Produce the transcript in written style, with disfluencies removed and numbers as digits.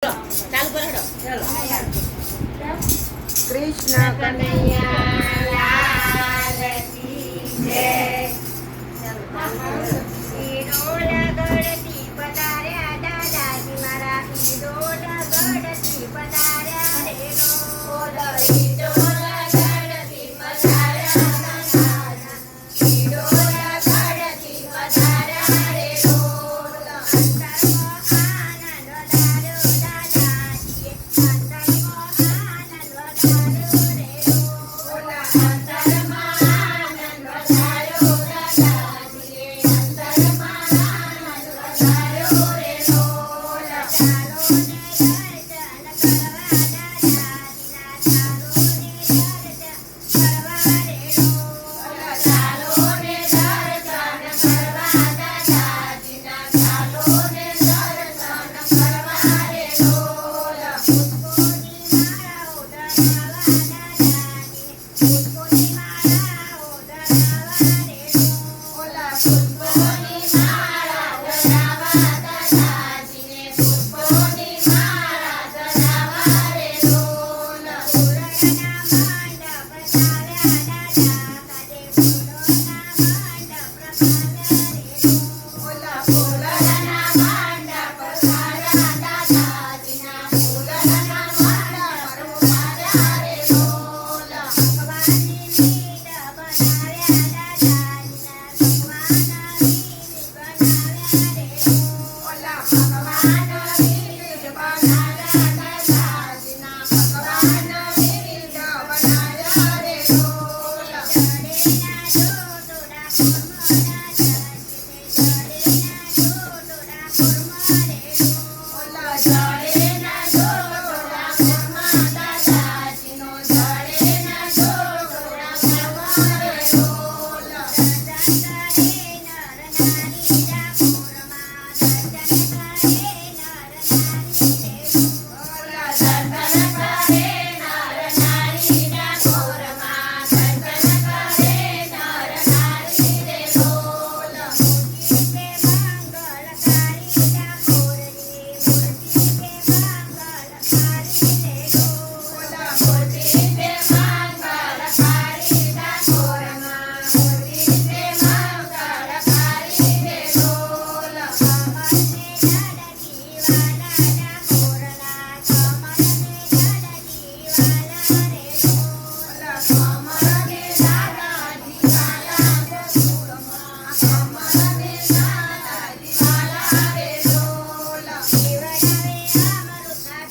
ચાલુ કરો હેડો ચલો કૃષ્ણ કનૈયા લાલ કી જય. ઈડોલ ગળતી પધાર્યા દાદાજી મારા ઈડોલ ગળતી પધાર્યા રે ઈડોલ ગળતી પધાર્યા દાદાના ઈડોલ ગળતી પધાર્યા રે ઈડોલ અંતરમાં આનંદ વધાર્યો દાદાજીએ અંતરમાં આનંદ વધાર્યો રે ઈડોલ અંતરમાં આનંદ વધાર્યો દાદાજીએ અંતરમાં આનંદ વધાર્યો રે ઈડોલ ચાલો ને દર્શન કરવા દાદાજીના ચાલો ને દર્શન કરવા રે ઈડોલ ચાલો ને દર્શન કરવા દાદાજીના ચાલો ને દર્શન કરવા રે ઈડોલ પુષ્પોની માળાઓ ધરાવા દાદાજીને પુષ્પોની માળાઓ ધરાવા રે ઈડોલ પુષ્પોની માળા ધરાવા દાદાજીને પુષ્પોની માળા ધરાવા રે ઈડોલ ફૂલોના મંડપ પ્રસાવ્યા દાદા કાજે ફૂલોના મંડપ પ્રસાવ્યા રે ઈડોલ ફૂલોના મંડપ પ્રસાવ્યા દાદાજીના ફૂલોના મંડપ પ્રસાવ્યા રે ઈડોલ ભગવાનની મીઠ બનાવ્યા દાદાજીના ભગવાનની મીઠ બનાવ્યા રે ઈડોલ ભગવાનની મીઠ બનાવ્યા દાદાજીના ભગવાનની મીઠ બનાવ્યા રે ઈડોલ જડેના જોટોડા કુર્મ દાદાજીને જડેના જોટોડા કુર્મ રે ઈડોલ જડેના જોટોડા કુર્મ દાદાજીનો જડેના જોટોડા કુર્મ રે ઈડોલ દર્શન કરે નર નારી ડાકોરમાં દર્શન કરે નર નારી રે ઈડોલ દર્શન કરે નર નારી ડાકોરમાં દર્શન કરે નર નારી રે ઈડોલ મૂર્તિ કે મંગળકારી ડાકોરની મૂર્તિ કે મંગળકારી રે ઈડોલ મૂર્તિ કે મંગળકારી ડાકોરમાં મૂર્તિ કે મંગળકારી રે ઈડોલ કમળને જડકી વાલા ડાકોરના કમળને જડકી વાલા રે ઈડોલ કમળને જડકી વાલા ડાકોરમાં કમળને જડકી વાલા રે ઈડોલ શિવડાવે અમૃતના